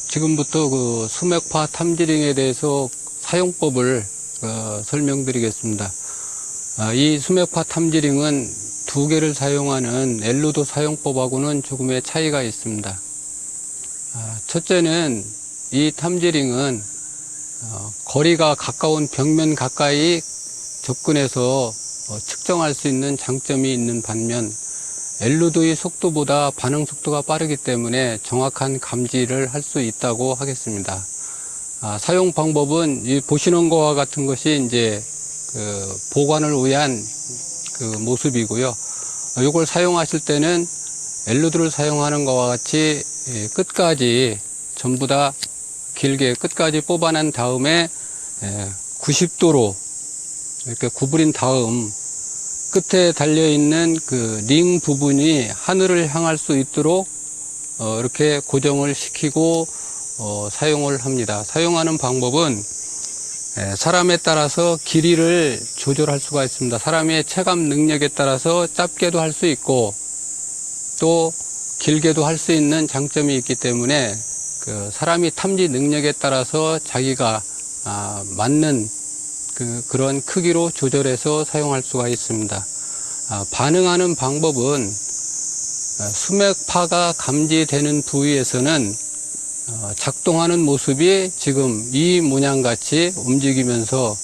지금부터 그 수맥파 탐지링에 대해서 사용법을 설명드리겠습니다. 이 수맥파 탐지링은 두 개를 사용하는 엘루도 사용법하고는 조금의 차이가 있습니다. 첫째는 이 탐지링은 거리가 가까운 벽면 가까이 접근해서 측정할 수 있는 장점이 있는 반면 엘루도의 속도보다 반응 속도가 빠르기 때문에 정확한 감지를 할 수 있다고 하겠습니다. 사용 방법은 보시는 것과 같은 것이 이제 보관을 위한 모습이고요. 이걸 사용하실 때는 엘루도를 사용하는 것과 같이 끝까지 전부 다 길게 끝까지 뽑아낸 다음에 90도로 이렇게 구부린 다음 끝에 달려있는 그 링 부분이 하늘을 향할 수 있도록 이렇게 고정을 시키고 사용을 합니다. 사용하는 방법은 사람에 따라서 길이를 조절할 수가 있습니다. 사람의 체감 능력에 따라서 짧게도 할 수 있고 또 길게도 할 수 있는 장점이 있기 때문에 사람이 탐지 능력에 따라서 자기가 맞는 그런 크기로 조절해서 사용할 수가 있습니다. 반응하는 방법은 수맥파가 감지되는 부위에서는 작동하는 모습이 지금 이 모양같이 움직이면서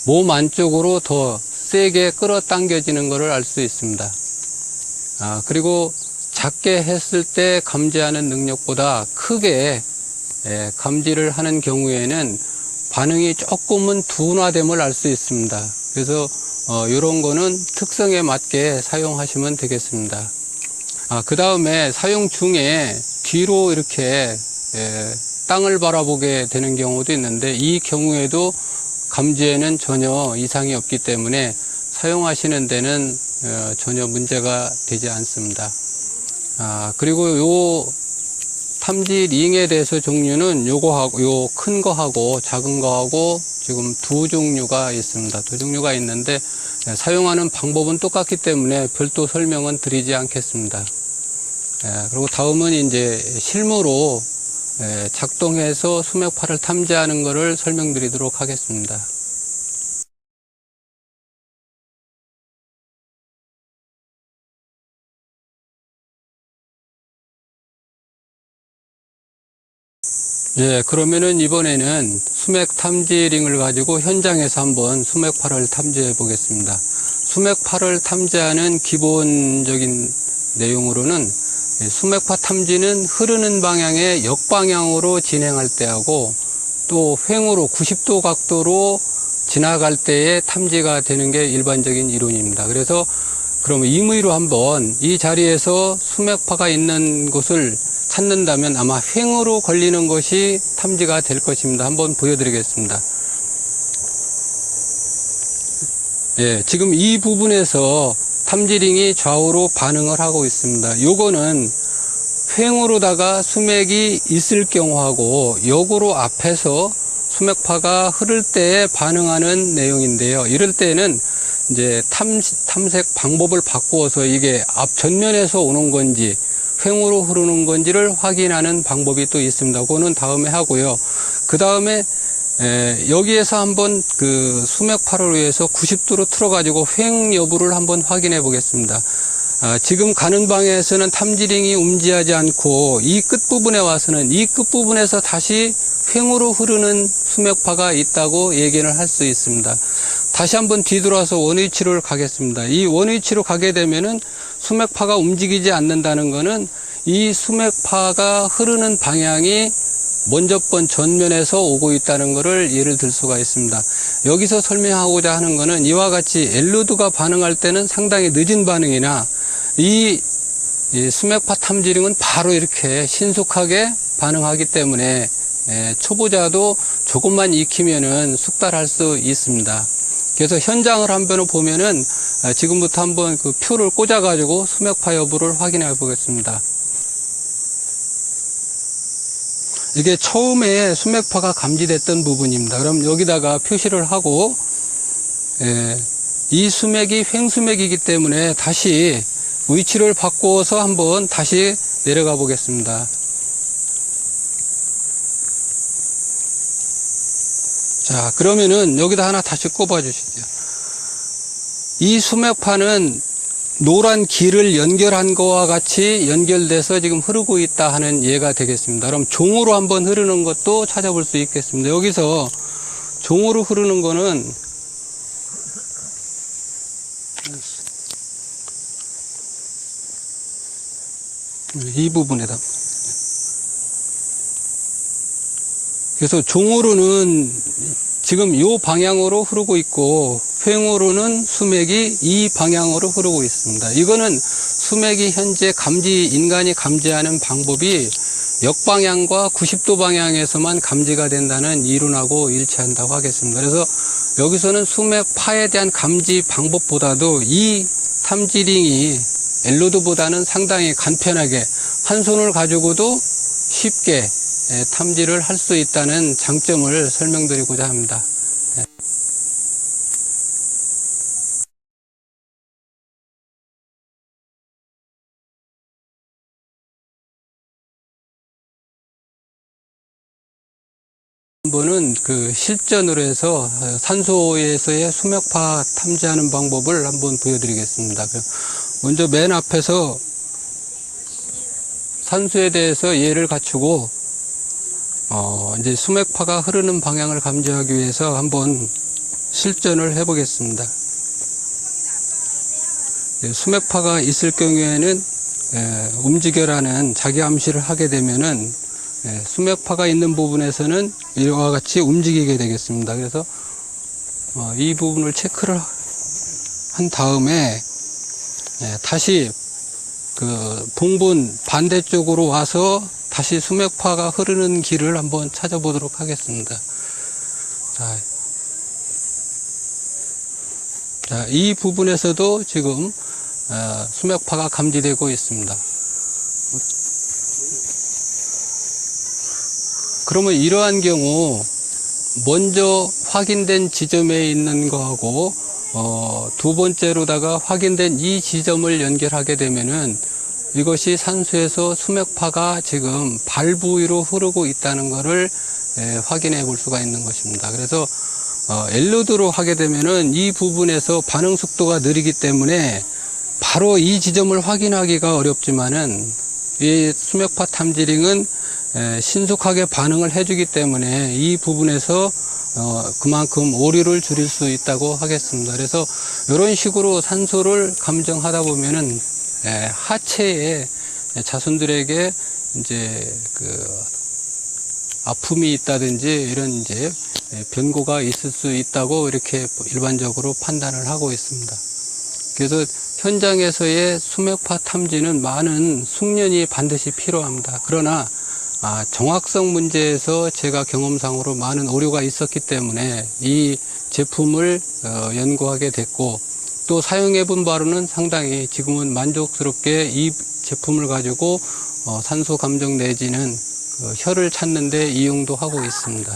몸 안쪽으로 더 세게 끌어당겨지는 것을 알 수 있습니다. 그리고 작게 했을 때 감지하는 능력보다 크게 감지를 하는 경우에는 반응이 조금은 둔화됨을 알 수 있습니다. 그래서 이런 거는 특성에 맞게 사용하시면 되겠습니다. 그 다음에 사용 중에 뒤로 이렇게 땅을 바라보게 되는 경우도 있는데 이 경우에도 감지에는 전혀 이상이 없기 때문에 사용하시는 데는 전혀 문제가 되지 않습니다. 그리고 요 탐지 링에 대해서 종류는 요거하고 요 큰 거하고 작은 거하고 지금 두 종류가 있습니다. 두 종류가 있는데 사용하는 방법은 똑같기 때문에 별도 설명은 드리지 않겠습니다. 그리고 다음은 이제 실무로 작동해서 수맥파를 탐지하는 것을 설명드리도록 하겠습니다. 그러면은 이번에는 수맥 탐지링을 가지고 현장에서 한번 수맥파를 탐지해 보겠습니다. 수맥파를 탐지하는 기본적인 내용으로는 수맥파 탐지는 흐르는 방향의 역방향으로 진행할 때하고 또 횡으로 90도 각도로 지나갈 때에 탐지가 되는 게 일반적인 이론입니다. 그래서 그러면 임의로 한번 이 자리에서 수맥파가 있는 곳을 찾는다면 아마 횡으로 걸리는 것이 탐지가 될 것입니다. 한번 보여드리겠습니다. 지금 이 부분에서 탐지링이 좌우로 반응을 하고 있습니다. 요거는 횡으로다가 수맥이 있을 경우하고 역으로 앞에서 수맥파가 흐를 때에 반응하는 내용인데요. 이럴 때는 이제 탐색 방법을 바꾸어서 이게 앞 전면에서 오는 건지 횡으로 흐르는 건지를 확인하는 방법이 또 있습니다. 그거는 다음에 하고요. 그 다음에 여기에서 한번 그 수맥파를 위해서 90도로 틀어가지고 횡 여부를 한번 확인해 보겠습니다. 지금 가는 방향에서는 탐지링이 움직이지 않고 이 끝부분에 와서는 이 끝부분에서 다시 횡으로 흐르는 수맥파가 있다고 얘기를 할 수 있습니다. 다시 한번 뒤돌아서 원위치로 가겠습니다. 이 원위치로 가게 되면은 수맥파가 움직이지 않는다는 것은 이 수맥파가 흐르는 방향이 먼저 번 전면에서 오고 있다는 것을 예를 들 수가 있습니다. 여기서 설명하고자 하는 것은 이와 같이 엘루도가 반응할 때는 상당히 늦은 반응이나 이 수맥파 탐지링은 바로 이렇게 신속하게 반응하기 때문에 초보자도 조금만 익히면은 숙달할 수 있습니다. 그래서 현장을 한번 보면은 지금부터 한번 그 표를 꽂아 가지고 수맥파 여부를 확인해 보겠습니다. 이게 처음에 수맥파가 감지됐던 부분입니다. 그럼 여기다가 표시를 하고 이 수맥이 횡수맥이기 때문에 다시 위치를 바꾸어서 한번 다시 내려가 보겠습니다. 자, 그러면은 여기다 하나 다시 꼽아 주시죠. 이 수맥파는 노란 길을 연결한 거와 같이 연결돼서 지금 흐르고 있다 하는 예가 되겠습니다. 그럼 종으로 한번 흐르는 것도 찾아볼 수 있겠습니다. 여기서 종으로 흐르는 거는 이 부분에다. 그래서 종으로는 지금 이 방향으로 흐르고 있고 횡으로는 수맥이 이 방향으로 흐르고 있습니다. 이거는 수맥이 현재 인간이 감지하는 방법이 역방향과 90도 방향에서만 감지가 된다는 이론하고 일치한다고 하겠습니다. 그래서 여기서는 수맥파에 대한 감지 방법보다도 이 탐지링이 엘로드보다는 상당히 간편하게 한 손을 가지고도 쉽게 탐지를 할 수 있다는 장점을 설명드리고자 합니다. 한번은 실전으로 해서 산소에서의 수맥파 탐지하는 방법을 한번 보여드리겠습니다. 먼저 맨 앞에서 산소에 대해서 예를 갖추고 이제 수맥파가 흐르는 방향을 감지하기 위해서 한번 실전을 해보겠습니다. 수맥파가 있을 경우에는 움직여라는 자기 암시를 하게 되면은 수맥파가 있는 부분에서는 이와 같이 움직이게 되겠습니다. 그래서 이 부분을 체크를 한 다음에 다시 봉분 반대쪽으로 와서 다시 수맥파가 흐르는 길을 한번 찾아보도록 하겠습니다. 자, 이 부분에서도 지금 수맥파가 감지되고 있습니다. 그러면 이러한 경우 먼저 확인된 지점에 있는 거하고 두 번째로다가 확인된 이 지점을 연결하게 되면은 이것이 산소에서 수맥파가 지금 발 부위로 흐르고 있다는 것을 확인해 볼 수가 있는 것입니다. 그래서 엘로드로 하게 되면은 이 부분에서 반응 속도가 느리기 때문에 바로 이 지점을 확인하기가 어렵지만은 이 수맥파 탐지링은 신속하게 반응을 해주기 때문에 이 부분에서 그만큼 오류를 줄일 수 있다고 하겠습니다. 그래서 이런 식으로 산소를 감정하다 보면은 하체에 자손들에게 이제 아픔이 있다든지 이런 이제 변고가 있을 수 있다고 이렇게 일반적으로 판단을 하고 있습니다. 그래서 현장에서의 수맥파 탐지는 많은 숙련이 반드시 필요합니다. 그러나 정확성 문제에서 제가 경험상으로 많은 오류가 있었기 때문에 이 제품을 연구하게 됐고 또 사용해 본 바로는 상당히 지금은 만족스럽게 이 제품을 가지고 산소 감정 내지는 혀를 찾는 데 이용도 하고 있습니다.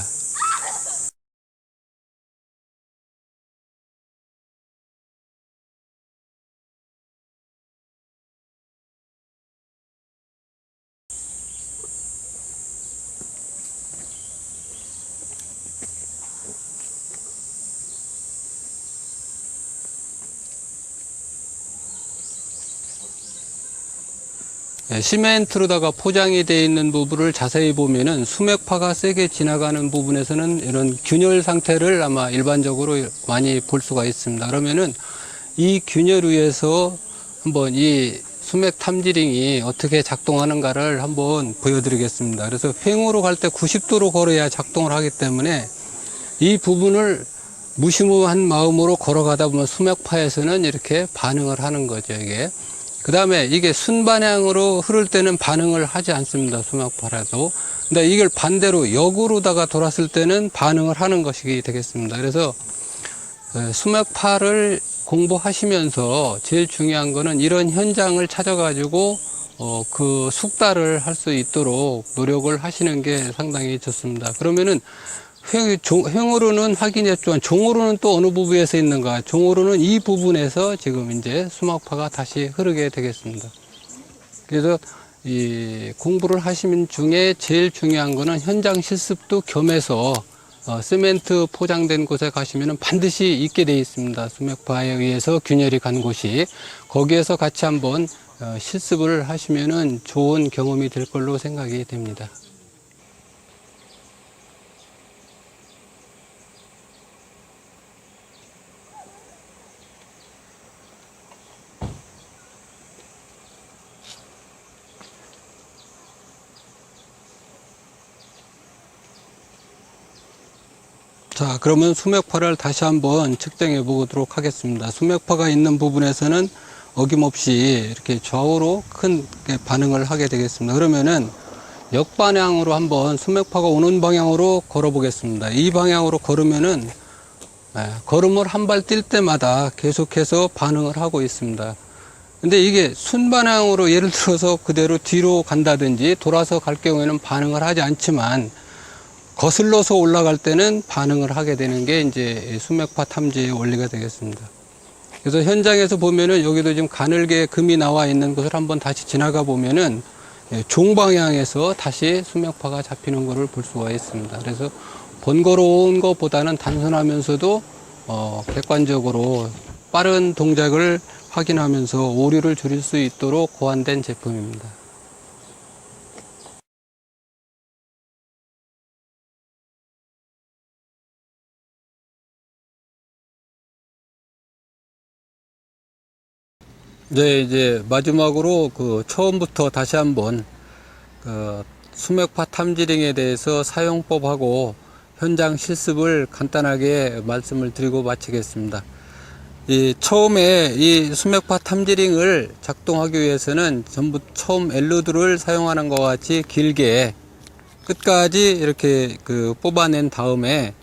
시멘트로다가 포장이 되어 있는 부분을 자세히 보면은 수맥파가 세게 지나가는 부분에서는 이런 균열 상태를 아마 일반적으로 많이 볼 수가 있습니다. 그러면은 이 균열 위에서 한번 이 수맥 탐지링이 어떻게 작동하는가를 한번 보여드리겠습니다. 그래서 횡으로 갈 때 90도로 걸어야 작동을 하기 때문에 이 부분을 무심한 마음으로 걸어가다 보면 수맥파에서는 이렇게 반응을 하는 거죠, 이게. 그 다음에 이게 순방향으로 흐를 때는 반응을 하지 않습니다. 수맥파라도. 근데 이걸 반대로 역으로다가 돌았을 때는 반응을 하는 것이 되겠습니다. 그래서 수맥파를 공부하시면서 제일 중요한 거는 이런 현장을 찾아가지고 그 숙달을 할 수 있도록 노력을 하시는 게 상당히 좋습니다. 그러면은 횡으로는 확인했지만 종으로는 또 어느 부분에서 있는가? 종으로는 이 부분에서 지금 이제 수맥파가 다시 흐르게 되겠습니다. 그래서 이 공부를 하시는 중에 제일 중요한 거는 현장 실습도 겸해서 시멘트 포장된 곳에 가시면 반드시 있게 되어 있습니다. 수맥파에 의해서 균열이 간 곳이. 거기에서 같이 한번 실습을 하시면 좋은 경험이 될 걸로 생각이 됩니다. 자, 그러면 수맥파를 다시 한번 측정해 보도록 하겠습니다. 수맥파가 있는 부분에서는 어김없이 이렇게 좌우로 큰 반응을 하게 되겠습니다. 그러면은 역방향으로 한번 수맥파가 오는 방향으로 걸어 보겠습니다. 이 방향으로 걸으면은 걸음을 한 발 뛸 때마다 계속해서 반응을 하고 있습니다. 근데 이게 순방향으로 예를 들어서 그대로 뒤로 간다든지 돌아서 갈 경우에는 반응을 하지 않지만 거슬러서 올라갈 때는 반응을 하게 되는 게 이제 수맥파 탐지의 원리가 되겠습니다. 그래서 현장에서 보면은 여기도 지금 가늘게 금이 나와 있는 곳을 한번 다시 지나가 보면은 종방향에서 다시 수맥파가 잡히는 것을 볼 수가 있습니다. 그래서 번거로운 것보다는 단순하면서도 객관적으로 빠른 동작을 확인하면서 오류를 줄일 수 있도록 고안된 제품입니다. 네, 이제 마지막으로 처음부터 다시 한번 수맥파 탐지링에 대해서 사용법하고 현장 실습을 간단하게 말씀을 드리고 마치겠습니다. 처음에 이 수맥파 탐지링을 작동하기 위해서는 전부 처음 엘로드를 사용하는 것 같이 길게 끝까지 이렇게 뽑아낸 다음에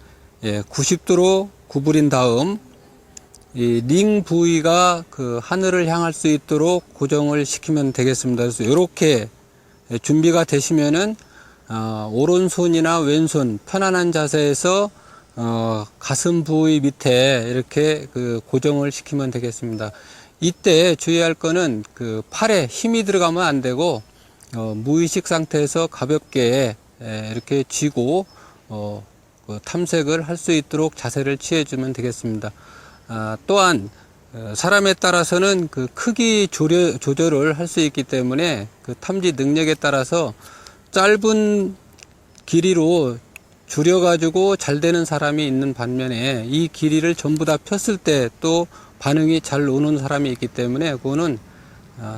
90도로 구부린 다음 이 링 부위가 하늘을 향할 수 있도록 고정을 시키면 되겠습니다. 그래서 이렇게 준비가 되시면은 오른손이나 왼손 편안한 자세에서 가슴 부위 밑에 이렇게 고정을 시키면 되겠습니다. 이때 주의할 거는 팔에 힘이 들어가면 안 되고 무의식 상태에서 가볍게 이렇게 쥐고 탐색을 할 수 있도록 자세를 취해 주면 되겠습니다. 또한 사람에 따라서는 크기 조절을 할 수 있기 때문에 탐지 능력에 따라서 짧은 길이로 줄여 가지고 잘 되는 사람이 있는 반면에 이 길이를 전부 다 폈을 때 또 반응이 잘 오는 사람이 있기 때문에 그거는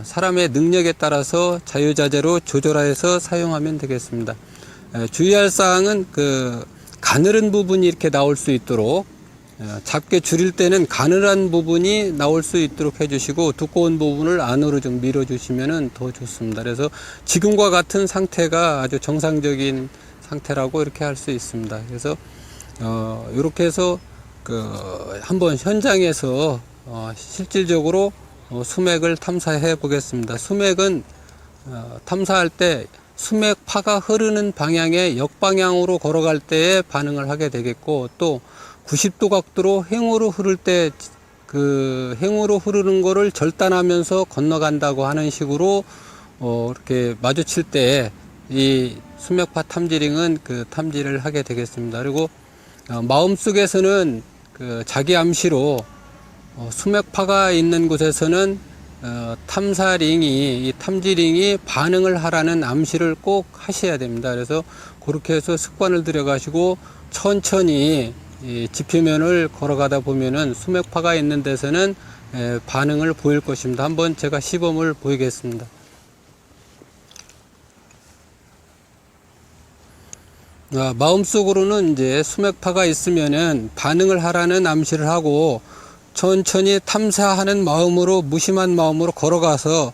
사람의 능력에 따라서 자유자재로 조절해서 사용하면 되겠습니다. 주의할 사항은 가늘은 부분이 이렇게 나올 수 있도록 작게 줄일 때는 가늘한 부분이 나올 수 있도록 해주시고 두꺼운 부분을 안으로 좀 밀어주시면 더 좋습니다. 그래서 지금과 같은 상태가 아주 정상적인 상태라고 이렇게 할 수 있습니다. 그래서 이렇게 해서 한번 현장에서 실질적으로 수맥을 탐사해 보겠습니다. 수맥은 탐사할 때 수맥파가 흐르는 방향의 역방향으로 걸어갈 때에 반응을 하게 되겠고 또 90도 각도로 행으로 흐를 때 행으로 흐르는 거를 절단하면서 건너간다고 하는 식으로 이렇게 마주칠 때 이 수맥파 탐지링은 탐지를 하게 되겠습니다. 그리고 마음속에서는 자기 암시로 수맥파가 있는 곳에서는 이 탐지링이 반응을 하라는 암시를 꼭 하셔야 됩니다. 그래서 그렇게 해서 습관을 들여 가시고 천천히 지표면을 걸어가다 보면은 수맥파가 있는 데서는 반응을 보일 것입니다. 한번 제가 시범을 보이겠습니다. 마음속으로는 이제 수맥파가 있으면은 반응을 하라는 암시를 하고 천천히 탐사하는 마음으로 무심한 마음으로 걸어가서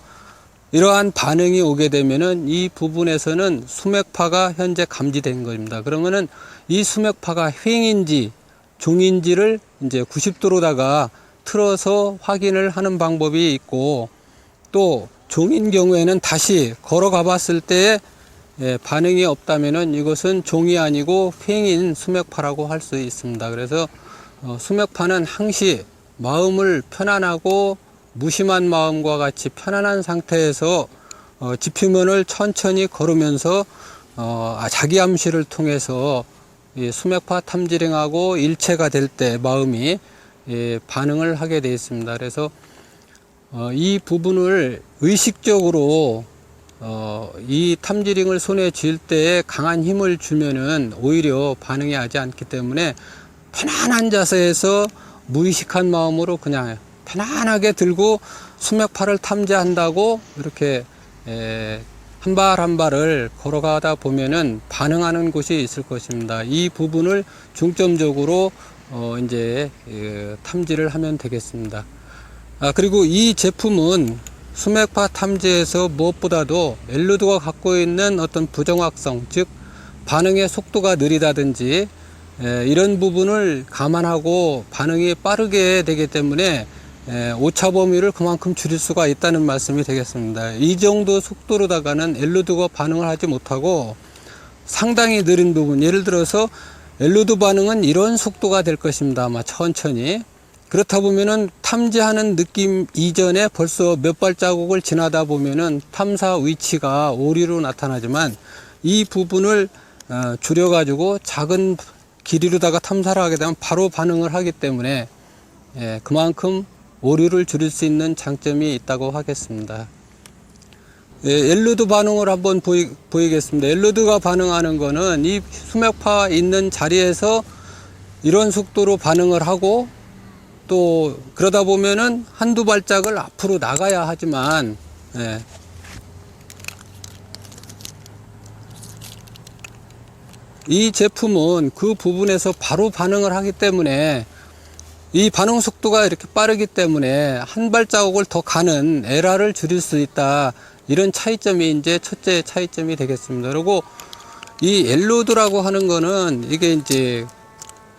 이러한 반응이 오게 되면은 이 부분에서는 수맥파가 현재 감지된 겁니다. 그러면은 이 수맥파가 횡인지 종인지를 이제 90도로다가 틀어서 확인을 하는 방법이 있고 또 종인 경우에는 다시 걸어가 봤을 때 반응이 없다면은 이것은 종이 아니고 횡인 수맥파라고 할 수 있습니다. 그래서 수맥파는 항시 마음을 편안하고 무심한 마음과 같이 편안한 상태에서 지표면을 천천히 걸으면서 자기 암시를 통해서 이 수맥파 탐지링하고 일체가 될 때 마음이 반응을 하게 되어 있습니다. 그래서 이 부분을 의식적으로 이 탐지링을 손에 쥘 때에 강한 힘을 주면은 오히려 반응이 하지 않기 때문에 편안한 자세에서 무의식한 마음으로 그냥 편안하게 들고 수맥파를 탐지한다고 이렇게 한 발 한 발을 걸어가다 보면은 반응하는 곳이 있을 것입니다. 이 부분을 중점적으로 이제 탐지를 하면 되겠습니다. 그리고 이 제품은 수맥파 탐지에서 무엇보다도 엘루드가 갖고 있는 어떤 부정확성, 즉 반응의 속도가 느리다든지 이런 부분을 감안하고 반응이 빠르게 되기 때문에 오차 범위를 그만큼 줄일 수가 있다는 말씀이 되겠습니다. 이 정도 속도로다가는 엘루드가 반응을 하지 못하고 상당히 느린 부분, 예를 들어서 엘루드 반응은 이런 속도가 될 것입니다. 아마 천천히. 그렇다 보면은 탐지하는 느낌 이전에 벌써 몇 발자국을 지나다 보면은 탐사 위치가 오리로 나타나지만 이 부분을 줄여 가지고 작은 길이로다가 탐사를 하게 되면 바로 반응을 하기 때문에 그만큼 오류를 줄일 수 있는 장점이 있다고 하겠습니다. 엘루드 반응을 한번 보이겠습니다. 엘루드가 반응하는 거는 이 수맥파 있는 자리에서 이런 속도로 반응을 하고 또 그러다 보면은 한두 발짝을 앞으로 나가야 하지만 이 제품은 그 부분에서 바로 반응을 하기 때문에 이 반응 속도가 이렇게 빠르기 때문에 한 발자국을 더 가는 에러를 줄일 수 있다. 이런 차이점이 이제 첫째 차이점이 되겠습니다. 그리고 이 엘루드라고 하는 거는 이게 이제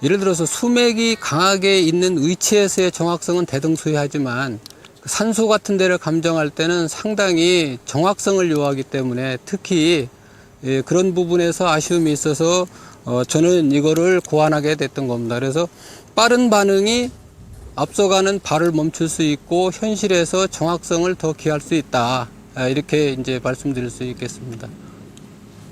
예를 들어서 수맥이 강하게 있는 위치에서의 정확성은 대등소이하지만 산소 같은 데를 감정할 때는 상당히 정확성을 요하기 때문에 특히 그런 부분에서 아쉬움이 있어서 저는 이거를 고안하게 됐던 겁니다. 그래서 빠른 반응이 앞서가는 발을 멈출 수 있고 현실에서 정확성을 더 기할 수 있다. 이렇게 이제 말씀드릴 수 있겠습니다.